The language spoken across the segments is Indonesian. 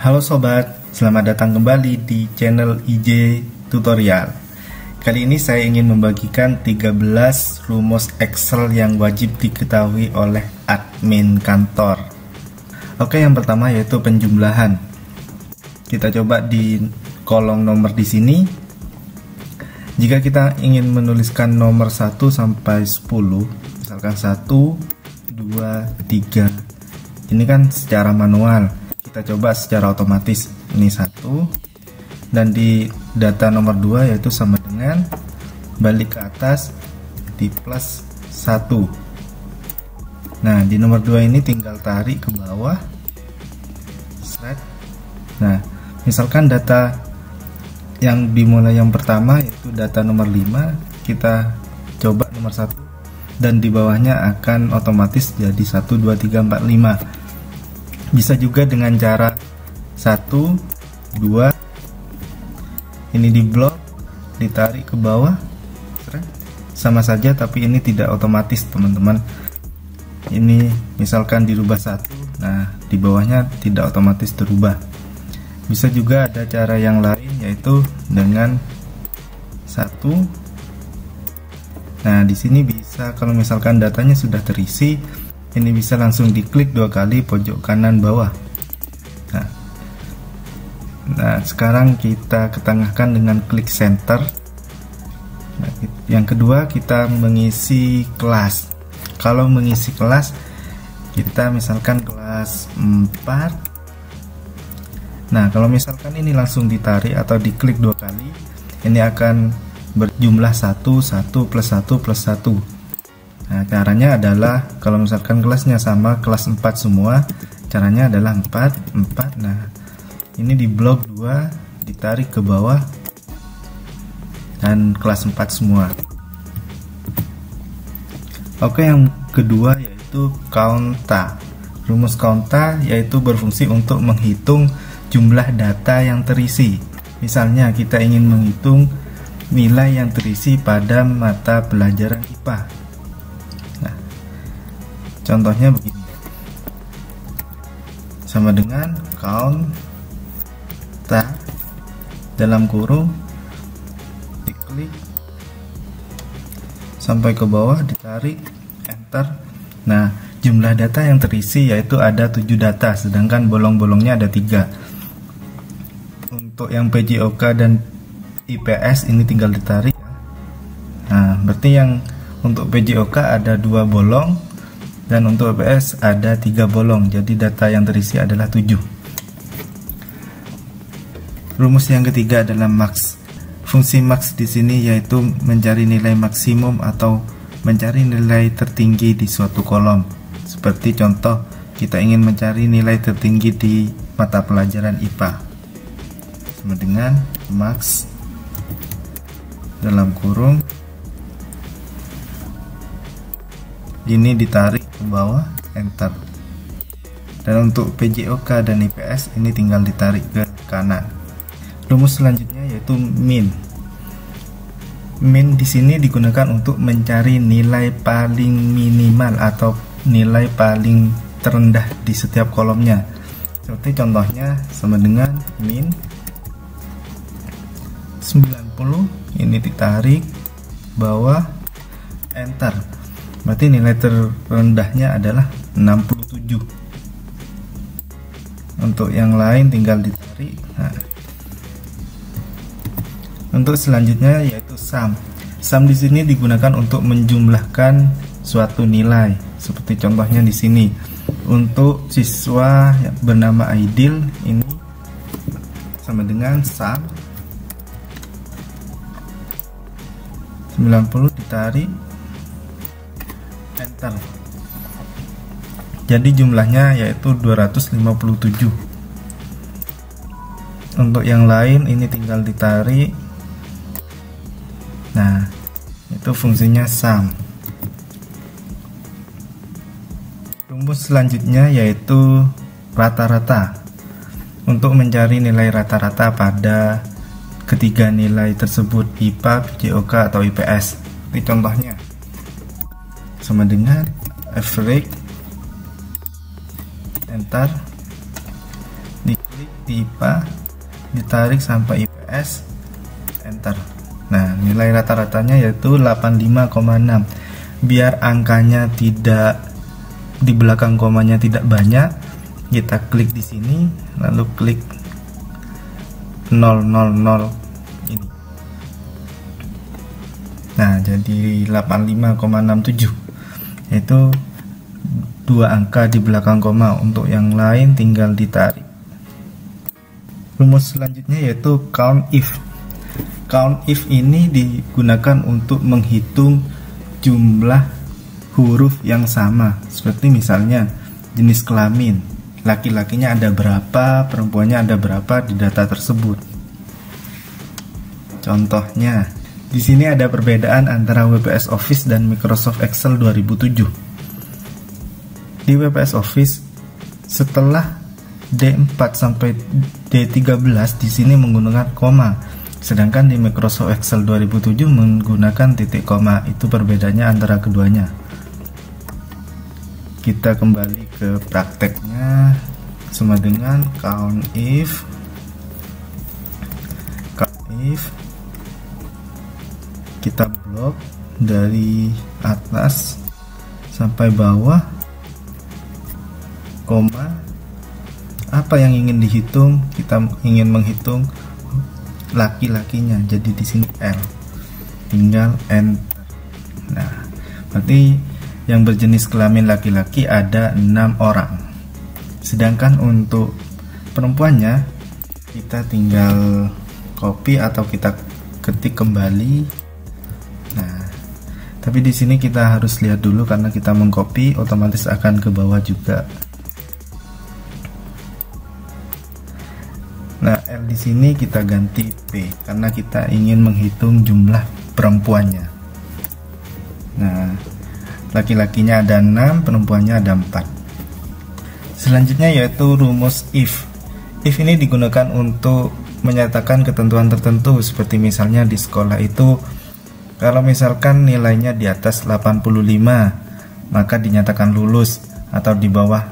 Halo sobat, selamat datang kembali di channel IJ Tutorial. Kali ini saya ingin membagikan 13 rumus Excel yang wajib diketahui oleh admin kantor. Oke, yang pertama yaitu penjumlahan. Kita coba di kolom nomor di sini. Jika kita ingin menuliskan nomor 1 sampai 10, misalkan 1, 2, 3. Ini kan secara manual. Kita coba secara otomatis. Ini 1, dan di data nomor 2 yaitu sama dengan balik ke atas di plus 1. Nah, di nomor 2 ini tinggal tarik ke bawah. Nah, misalkan data yang dimulai yang pertama yaitu data nomor 5, kita coba nomor 1, dan di bawahnya akan otomatis jadi 1, 2, 3, 4, 5. Bisa juga dengan cara 1, 2, ini di blok, ditarik ke bawah, sama saja, tapi ini tidak otomatis teman-teman. Ini misalkan dirubah 1, nah di bawahnya tidak otomatis terubah. Bisa juga ada cara yang lain yaitu dengan 1. Nah di sini bisa, kalau misalkan datanya sudah terisi, ini bisa langsung diklik 2 kali pojok kanan bawah. Nah, sekarang kita ketengahkan dengan klik center. Nah, yang kedua kita mengisi kelas. Kalau mengisi kelas, kita misalkan kelas 4. Nah, kalau misalkan ini langsung ditarik atau diklik 2 kali, ini akan berjumlah 1, 1 plus 1 plus 1. Nah, caranya adalah kalau misalkan kelasnya sama, kelas 4 semua, caranya adalah 4, 4. Nah, ini di blok 2, ditarik ke bawah, dan kelas 4 semua. Oke, yang kedua yaitu counta. Rumus counta yaitu berfungsi untuk menghitung jumlah data yang terisi. Misalnya kita ingin menghitung nilai yang terisi pada mata pelajaran IPA. Contohnya begini, sama dengan count dalam kurung, diklik sampai ke bawah, ditarik, enter. Nah, jumlah data yang terisi yaitu ada 7 data, sedangkan bolong-bolongnya ada 3. Untuk yang PJOK dan IPS ini tinggal ditarik. Nah, berarti yang untuk PJOK ada 2 bolong, dan untuk IPS ada 3 bolong, jadi data yang terisi adalah 7. Rumus yang ketiga adalah max. Fungsi max di sini yaitu mencari nilai maksimum atau mencari nilai tertinggi di suatu kolom. Seperti contoh, kita ingin mencari nilai tertinggi di mata pelajaran IPA. Sama dengan max dalam kurung, ini ditarik ke bawah, enter. Dan untuk PJOK dan IPS ini tinggal ditarik ke kanan. Rumus selanjutnya yaitu min. Min di sini digunakan untuk mencari nilai paling minimal atau nilai paling terendah di setiap kolomnya. Seperti contohnya sama dengan min 90, ini ditarik bawah, enter. Berarti nilai terendahnya adalah 67. Untuk yang lain tinggal ditarik. Nah, untuk selanjutnya yaitu sum. Sum di sini digunakan untuk menjumlahkan suatu nilai. Seperti contohnya di sini. Untuk siswa yang bernama Aidil, ini sama dengan sum 90, ditarik, enter. Jadi jumlahnya yaitu 257. Untuk yang lain ini tinggal ditarik. Nah, itu fungsinya sum. Rumus selanjutnya yaitu rata-rata. Untuk mencari nilai rata-rata pada ketiga nilai tersebut, IPA, PJOK atau IPS. Ini contohnya sama dengan average, enter. diklik di IPA, ditarik sampai IPS, enter. Nah, nilai rata-ratanya yaitu 85,6. Biar angkanya tidak di belakang komanya tidak banyak, kita klik di sini lalu klik 000 ini. Nah, jadi 85,67, yaitu 2 angka di belakang koma. Untuk yang lain tinggal ditarik. Rumus selanjutnya yaitu count if. Count if ini digunakan untuk menghitung jumlah huruf yang sama. Seperti misalnya jenis kelamin, laki-lakinya ada berapa, perempuannya ada berapa di data tersebut. Contohnya, di sini ada perbedaan antara WPS Office dan Microsoft Excel 2007. Di WPS Office, setelah D4 sampai D13 di sini menggunakan koma, sedangkan di Microsoft Excel 2007 menggunakan titik koma. Itu perbedaannya antara keduanya. Kita kembali ke prakteknya, sama dengan count if kita blok dari atas sampai bawah, koma. Apa yang ingin dihitung? Kita ingin menghitung laki-lakinya, jadi di sini L, tinggal enter. Nah, berarti yang berjenis kelamin laki-laki ada 6 orang. Sedangkan untuk perempuannya kita tinggal copy atau kita ketik kembali. Nah, tapi di sini kita harus lihat dulu karena kita mengcopy, otomatis akan ke bawah juga. Nah, L di sini kita ganti P karena kita ingin menghitung jumlah perempuannya. Nah, laki-lakinya ada 6, perempuannya ada 4. Selanjutnya yaitu rumus if. If ini digunakan untuk menyatakan ketentuan tertentu, seperti misalnya di sekolah itu kalau misalkan nilainya di atas 85 maka dinyatakan lulus, atau di bawah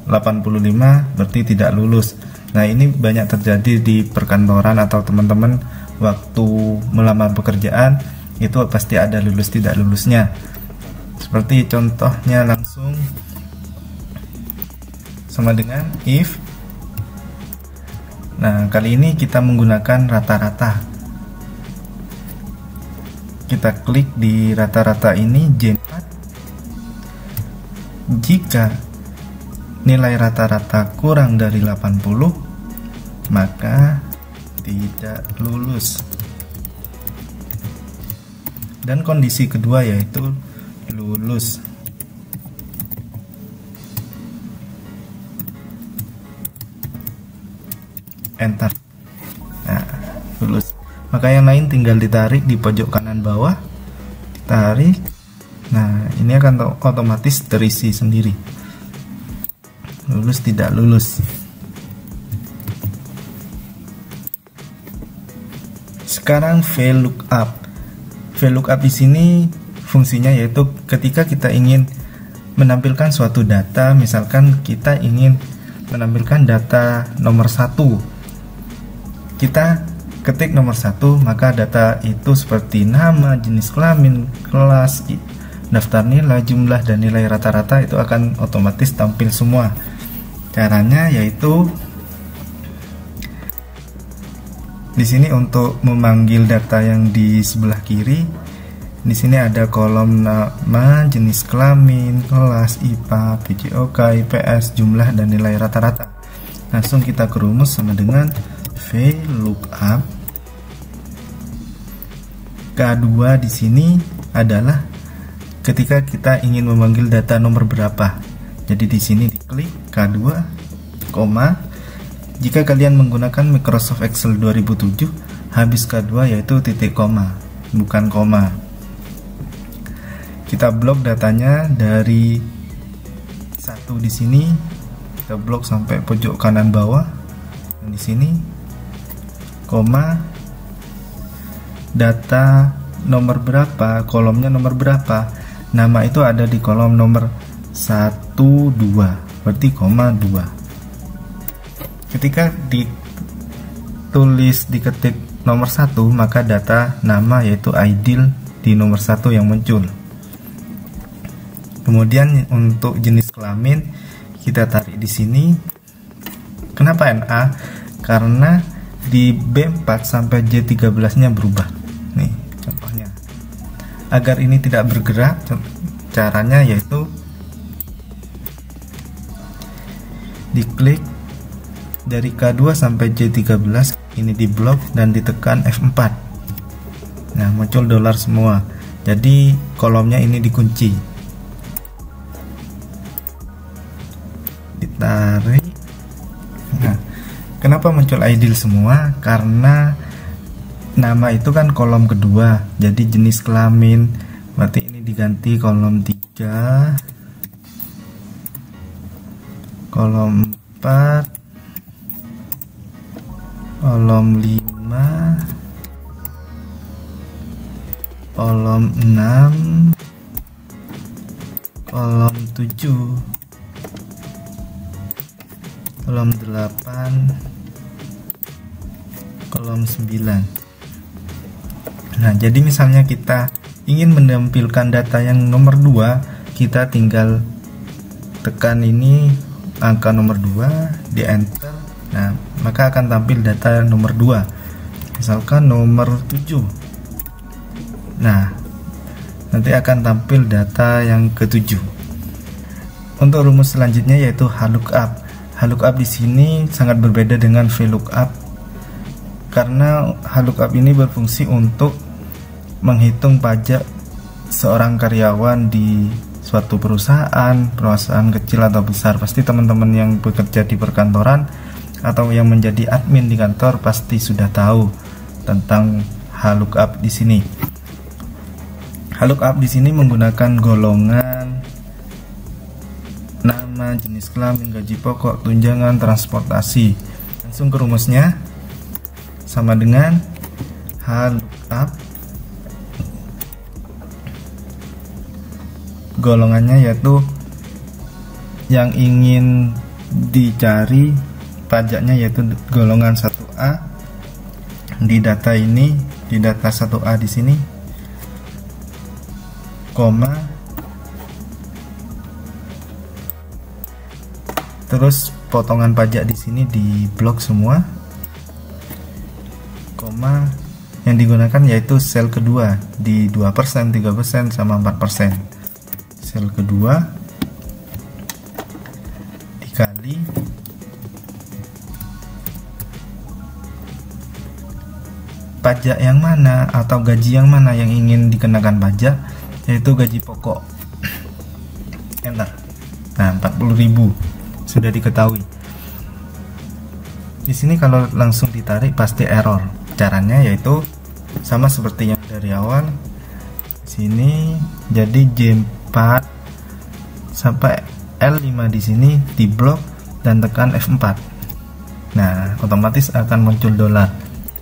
85 berarti tidak lulus. Nah, ini banyak terjadi di perkantoran atau teman-teman waktu melamar pekerjaan, itu pasti ada lulus tidak lulusnya. Seperti contohnya langsung sama dengan if. Nah, kali ini kita menggunakan rata-rata. Kita klik di rata-rata ini J4. Jika nilai rata-rata kurang dari 80 maka tidak lulus. Dan kondisi kedua yaitu lulus. Enter. Nah, lulus. Maka yang lain tinggal ditarik di pojok kanan bawah. Tarik. Nah, ini akan otomatis terisi sendiri. Lulus tidak lulus. Sekarang VLOOKUP. VLOOKUP di sini fungsinya yaitu ketika kita ingin menampilkan suatu data, misalkan kita ingin menampilkan data nomor 1. Kita ketik nomor 1, maka data itu seperti nama, jenis kelamin, kelas, daftar nilai, jumlah, dan nilai rata-rata itu akan otomatis tampil semua. Caranya yaitu di sini untuk memanggil data yang di sebelah kiri, di sini ada kolom nama, jenis kelamin, kelas, IPA, PJOK, IPS, jumlah, dan nilai rata-rata. Langsung kita ke rumus sama dengan VLOOKUP. K2 di sini adalah ketika kita ingin memanggil data nomor berapa. Jadi di sini diklik K2, koma. Jika kalian menggunakan Microsoft Excel 2007, habis K2 yaitu titik koma, bukan koma. Kita blok datanya dari 1 di sini, kita blok sampai pojok kanan bawah. Dan di sini koma, data nomor berapa, kolomnya nomor berapa. Nama itu ada di kolom nomor 1, 2, berarti koma 2. Ketika diketik nomor 1, maka data nama yaitu Aidil di nomor 1 yang muncul. Kemudian untuk jenis kelamin kita tarik di sini. Kenapa NA? Karena di B4 sampai J13-nya berubah. Nih contohnya. Agar ini tidak bergerak, caranya yaitu diklik dari K2 sampai J13, ini diblok dan ditekan F4. Nah, muncul dolar semua. Jadi kolomnya ini dikunci. Ditarik. Nah, kenapa muncul Aidil semua? Karena nama itu kan kolom kedua, jadi jenis kelamin, berarti ini diganti kolom 3, kolom 4, kolom 5, kolom 6, kolom 7, kolom 8, kolom 9. Nah, jadi misalnya kita ingin menampilkan data yang nomor 2, kita tinggal tekan ini angka nomor 2, di enter. Nah, maka akan tampil data nomor 2. Misalkan nomor 7. Nah, nanti akan tampil data yang ke-7. Untuk rumus selanjutnya yaitu HLOOKUP. HLOOKUP di sini sangat berbeda dengan VLOOKUP karena HLOOKUP ini berfungsi untuk menghitung pajak seorang karyawan di suatu perusahaan kecil atau besar. Pasti teman-teman yang bekerja di perkantoran atau yang menjadi admin di kantor pasti sudah tahu tentang HLOOKUP di sini. HLOOKUP di sini menggunakan golongan, nama, jenis kelamin, gaji pokok, tunjangan, transportasi. Langsung ke rumusnya, sama dengan HLOOKUP. Golongannya yaitu yang ingin dicari pajaknya yaitu golongan 1A. Di data ini, di data 1A di sini, koma, terus potongan pajak di sini diblok semua, koma, yang digunakan yaitu sel kedua di 2%, 3%, sama 4%. Sel kedua dikali pajak yang mana atau gaji yang mana yang ingin dikenakan pajak, yaitu gaji pokok. Enter. Nah, 40.000 sudah diketahui. Di sini kalau langsung ditarik pasti error. Caranya yaitu sama seperti yang dari awal. Sini jadi J4 sampai L5 di sini diblok dan tekan F4. Nah, otomatis akan muncul dolar.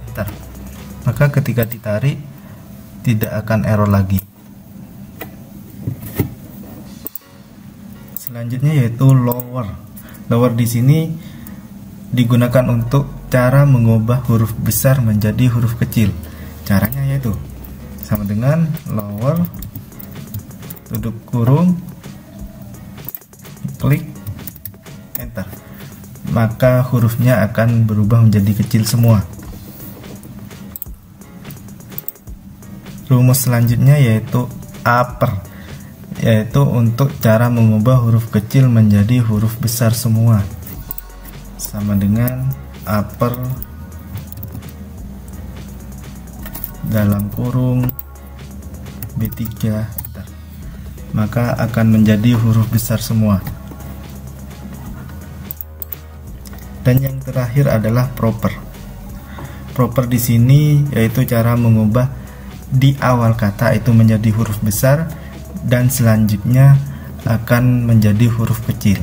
Enter. Maka ketika ditarik tidak akan error lagi. Selanjutnya yaitu lower. Lower di sini digunakan untuk cara mengubah huruf besar menjadi huruf kecil. Caranya yaitu sama dengan lower, tutup kurung, klik, enter. Maka hurufnya akan berubah menjadi kecil semua. Rumus selanjutnya yaitu upper, yaitu untuk cara mengubah huruf kecil menjadi huruf besar semua. Sama dengan upper dalam kurung B3, maka akan menjadi huruf besar semua. Dan yang terakhir adalah proper. Proper di sini yaitu cara mengubah di awal kata itu menjadi huruf besar dan selanjutnya akan menjadi huruf kecil.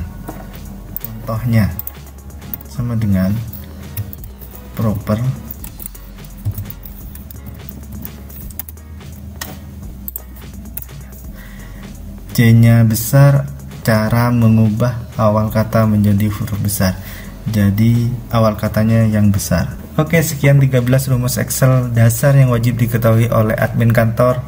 Contohnya sama dengan proper C-nya besar, cara mengubah awal kata menjadi huruf besar. Jadi awal katanya yang besar. Oke, sekian 13 rumus Excel dasar yang wajib diketahui oleh admin kantor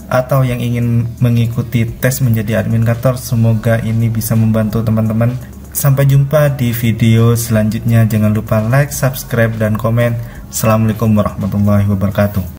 atau yang ingin mengikuti tes menjadi admin kantor. Semoga ini bisa membantu teman-teman. Sampai jumpa di video selanjutnya. Jangan lupa like, subscribe, dan komen. Assalamualaikum warahmatullahi wabarakatuh.